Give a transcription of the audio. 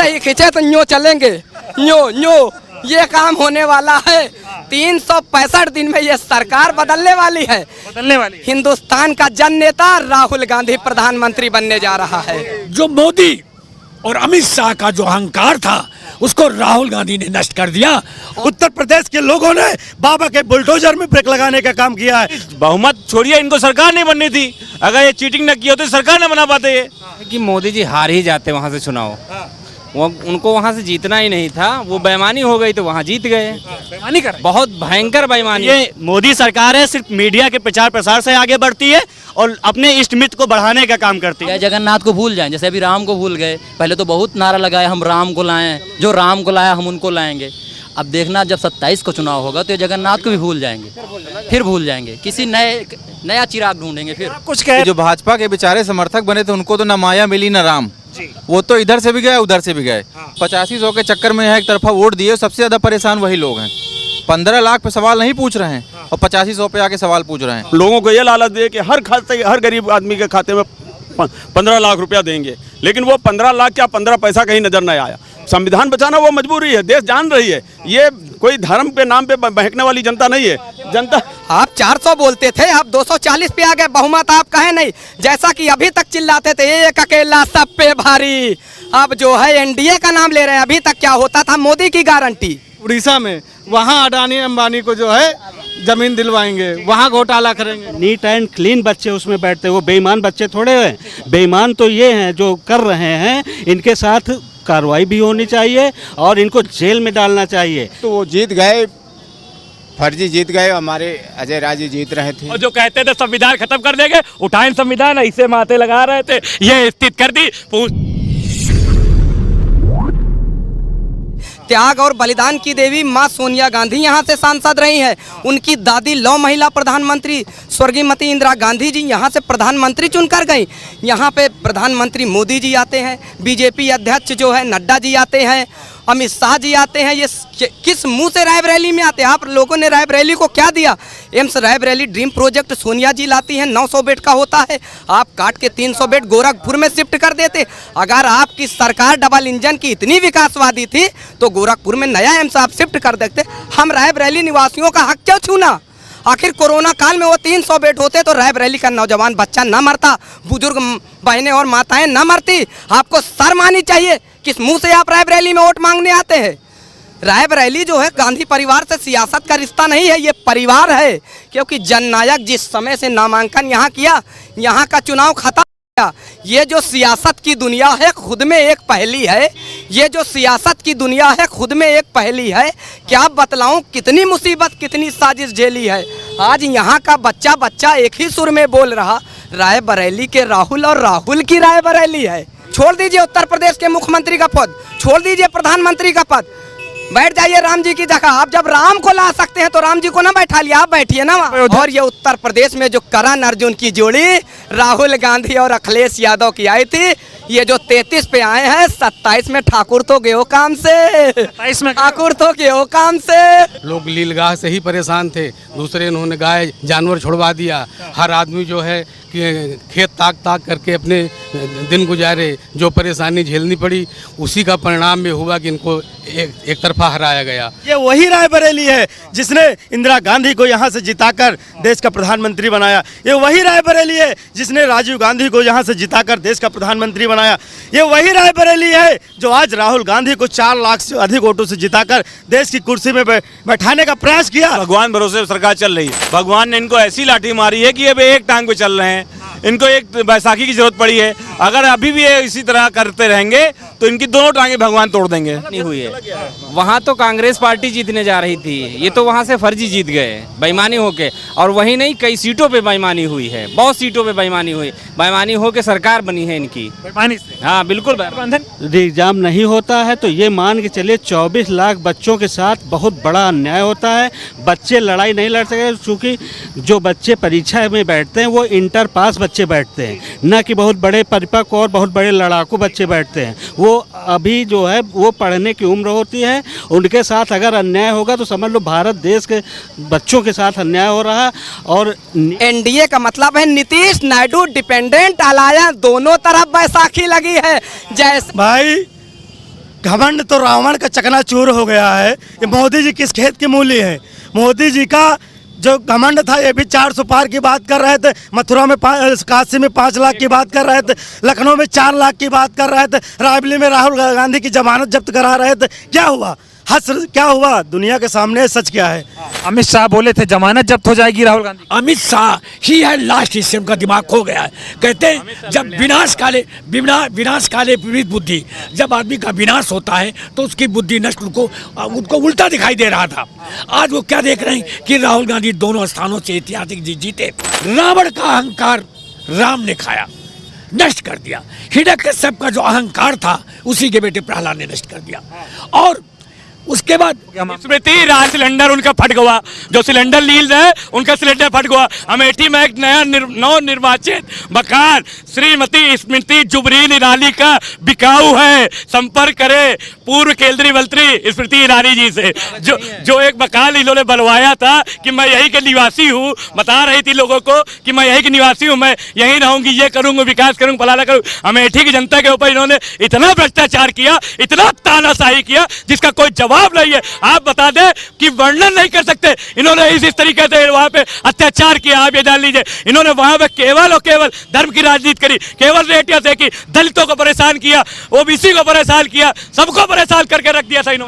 नहीं खींचे तो न्यो चलेंगे, न्यो ये काम होने वाला है। 365 दिन में ये सरकार बदलने वाली है। हिंदुस्तान का जन नेता राहुल गांधी प्रधानमंत्री बनने जा रहा है। जो मोदी और अमित शाह का जो अहंकार था उसको राहुल गांधी ने नष्ट कर दिया। उत्तर प्रदेश के लोगों ने बाबा के बुलडोजर में ब्रेक लगाने का काम किया है। बहुमत छोड़िए, इनको सरकार नहीं बननी थी। अगर ये चीटिंग न की होती तो सरकार न बना पाते ये। कि मोदी जी हार ही जाते वहाँ से चुनाव, वो उनको वहाँ से जीतना ही नहीं था। वो बेईमानी हो गई तो वहाँ जीत गए। बेईमानी कर बहुत भयंकर बेईमानी। ये मोदी सरकार है सिर्फ मीडिया के प्रचार प्रसार से आगे बढ़ती है और अपने इष्ट मित्र को बढ़ाने का काम करती है। जगन्नाथ को भूल जाएं, जैसे अभी राम को भूल गए। पहले तो बहुत नारा लगाए हम राम को लाएं, जो राम को लाया हम उनको लाएंगे। अब देखना जब 27 को चुनाव होगा तो ये जगन्नाथ को भी भूल जाएंगे, फिर भूल जाएंगे। किसी नया चिराग ढूंढेंगे फिर। कुछ कह जो भाजपा के बेचारे समर्थक बने थे उनको तो ना माया मिली ना राम। वो तो इधर से भी गए उधर से भी गए। 8500 के चक्कर में एक तरफा वोट दिए। सबसे ज्यादा परेशान वही लोग हैं। 15 लाख पे सवाल नहीं पूछ रहे हैं और 8500 पे आके सवाल पूछ रहे हैं। लोगों को ये लालच दे कि हर गरीब आदमी के खाते में 15 लाख रुपया देंगे, लेकिन वो 15 लाख क्या 15 पैसा कहीं नजर नहीं आया। संविधान बचाना वो मजबूरी है, देश जान रही है। ये कोई धर्म पे नाम पे बहकने वाली जनता नहीं है। जनता आप 400 बोलते थे, आप 240 पे आ गए। बहुमत आप कहे नहीं, जैसा कि अभी तक चिल्लाते थे एक अकेला सब पे भारी। अब जो है एनडीए का नाम ले रहे हैं। अभी तक क्या होता था, मोदी की गारंटी। उड़ीसा में वहाँ अडानी अंबानी को जो है जमीन दिलवाएंगे, वहाँ घोटाला करेंगे। नीट एंड क्लीन बच्चे उसमें बैठते हैं, वो बेईमान बच्चे थोड़े हैं। बेईमान तो ये हैं जो कर रहे हैं। इनके साथ कार्रवाई भी होनी चाहिए और इनको जेल में डालना चाहिए। तो वो जीत गए, फर्जी जीत गए। हमारे अजय राजी जीत रहे थे और जो कहते थे संविधान खत्म कर देंगे, उठाएं संविधान, ऐसे माथे लगा रहे थे, ये स्थिति कर दी। त्याग और बलिदान की देवी मां सोनिया गांधी यहाँ से सांसद रही हैं। उनकी दादी लौ महिला प्रधानमंत्री स्वर्गीय मती इंदिरा गांधी जी यहाँ से प्रधानमंत्री चुनकर गई। यहाँ पे प्रधानमंत्री मोदी जी आते हैं, बीजेपी अध्यक्ष जो है नड्डा जी आते हैं, अमित शाह जी आते हैं। ये किस मुंह से रायबरेली में आते हैं? आप लोगों ने रायबरेली को क्या दिया? AIIMS Raebareli dream project Sonia ji लाती हैं, 900 बेड का होता है। आप काट के 300 बेड गोरखपुर में शिफ्ट कर देते। अगर आपकी सरकार डबल इंजन की इतनी विकासवादी थी तो गोरखपुर में नया एम्स आप शिफ्ट कर देते। हम रायबरेली निवासियों का हक क्यों छूना? आखिर कोरोना काल में वो 300 बेड होते तो रायबरेली का नौजवान बच्चा ना मरता, बुजुर्ग बहनें और माताएं ना मरती। आपको शर्म आनी चाहिए। किस मुंह से आप रायबरेली में वोट मांगने आते हैं? रायबरेली जो है गांधी परिवार से सियासत का रिश्ता नहीं है, ये परिवार है। क्योंकि जननायक जिस समय से नामांकन यहाँ किया, यहाँ का चुनाव खत्म। ये जो सियासत की दुनिया है खुद में एक पहेली है। ये जो सियासत की दुनिया है खुद में एक पहेली है। क्या बतलाऊं कितनी मुसीबत कितनी साजिश झेली है। आज यहाँ का बच्चा एक ही सुर में बोल रहा, रायबरेली के राहुल और राहुल की रायबरेली है। छोड़ दीजिए उत्तर प्रदेश के मुख्यमंत्री का पद, छोड़ दीजिए प्रधानमंत्री का पद, बैठ जाइए राम जी की जगह। आप जब राम को ला सकते हैं तो राम जी को ना बैठा लिया, आप बैठिए ना। और ये उत्तर प्रदेश में जो करण अर्जुन की जोड़ी राहुल गांधी और अखिलेश यादव की आई थी, ये जो 33 पे आए हैं, 27 में ठाकुर तो गए हो काम से, 27 में ठाकुर तो गए हो काम से। लोग लीलगाह से ही परेशान थे, दूसरे इन्होंने गाय जानवर छुड़वा दिया। हर आदमी जो है कि खेत ताक करके अपने दिन गुजारे। जो परेशानी झेलनी पड़ी उसी का परिणाम में हुआ कि इनको एक तरफा हराया गया। ये वही रायबरेली है जिसने इंदिरा गांधी को यहाँ से जिताकर देश का प्रधानमंत्री बनाया। ये वही रायबरेली है जिसने राजीव गांधी को यहाँ से जिताकर देश का प्रधानमंत्री बनाया। ये वही रायबरेली है जो आज राहुल गांधी को 4 लाख से अधिक वोटों से जिताकर देश की कुर्सी में बैठाने का प्रयास किया। भगवान भरोसे सरकार चल रही है। भगवान ने इनको ऐसी लाठी मारी है कि अब एक टांग पे चल रहे हैं। इनको एक बैसाखी की जरूरत पड़ी है। अगर अभी भी ये इसी तरह करते रहेंगे तो इनकी दोनों टांगे भगवान तोड़ देंगे। नहीं हुई है। वहाँ तो कांग्रेस पार्टी जीतने जा रही थी, ये तो वहाँ से फर्जी जीत गए बेईमानी होके। और वही नहीं, कई सीटों पे बेईमानी हुई है, बहुत सीटों पे बेईमानी हुई। बेईमानी होके सरकार बनी है इनकी बेईमानी से। हाँ बिल्कुल। एग्जाम नहीं होता है तो ये मान के चलिए 24 लाख बच्चों के साथ बहुत बड़ा अन्याय होता है। बच्चे लड़ाई नहीं लड़ सके क्योंकि जो बच्चे परीक्षा में बैठते हैं वो इंटर पास बच्चे बैठते हैं, न कि बहुत बड़े परिपक्व और बहुत बड़े लड़ाकू बच्चे बैठते हैं। वो अभी जो है वो पढ़ने की उम्र होती है। उनके साथ अगर अन्याय होगा तो समझ लो भारत देश के बच्चों के साथ अन्याय हो रहा है। और एनडीए का मतलब है नीतीश नायडू डिपेंडेंट अलायंस, दोनों तरफ बैसाखी लगी है। जैसे भाई घमंड तो रावण का चकनाचूर हो गया है। ये मोदी जी किस खेत की मूली है? मोदी जी का जो घमंड था, ये भी 400 पार की बात कर रहे थे, मथुरा में काशी में 5 लाख की बात कर रहे थे, लखनऊ में 4 लाख की बात कर रहे थे, रायबरेली में राहुल गांधी की जमानत जब्त करा रहे थे। क्या हुआ? क्या हुआ? दुनिया के सामने सच क्या है? अमित शाह बोले थे जमानत जब्त हो जाएगी राहुल गांधी। अमित शाह ही है लास्ट, इससे उनका दिमाग खो गया है। कहते हैं जब विनाश काले विपरीत बुद्धि, जब आदमी का विनाश होता है तो उसकी बुद्धि नष्ट, उनको उल्टा दिखाई दे रहा था। आज वो क्या देख रहे हैं कि राहुल गांधी दोनों स्थानों से ऐतिहासिक जीते। रावण का अहंकार राम ने खाया, नष्ट कर दिया। हिरण्यकश्यप का जो अहंकार था उसी के बेटे प्रहलाद ने नष्ट कर दिया। और उसके बाद स्मृति ईरानी सिलेंडर उनका फट गया, जो सिलेंडर लील है उनका सिलेंडर फट गया। अमेठी में एक नया नव निर्वाचित मकान श्रीमती स्मृति जुबरीन ईरानी का बिकाऊ है। संपर्क करे पूर्व केंद्रीय मंत्री स्मृति ईरानी जी से, जो एक मकान इन्होंने बनवाया था कि मैं यही के निवासी हूँ, बता रही थी लोगों को कि मैं यही के निवासी हूँ, मैं यहीं रहूंगी, ये करूंगा, विकास करूंगा, फलाना करूंगा। अमेठी की जनता के ऊपर इन्होंने इतना भ्रष्टाचार किया, इतना तानाशाही किया जिसका कोई जवाब नहीं है। आप बता दें कि वर्णन नहीं कर सकते इन्होंने इस तरीके से वहां पे अत्याचार किया। आप ये जान लीजिए, इन्होंने वहां पे केवल और केवल धर्म की राजनीति करी, केवल रेटियां से की, दलितों को परेशान किया, ओबीसी को परेशान किया, सबको परेशान करके रख दिया था इन्होंने।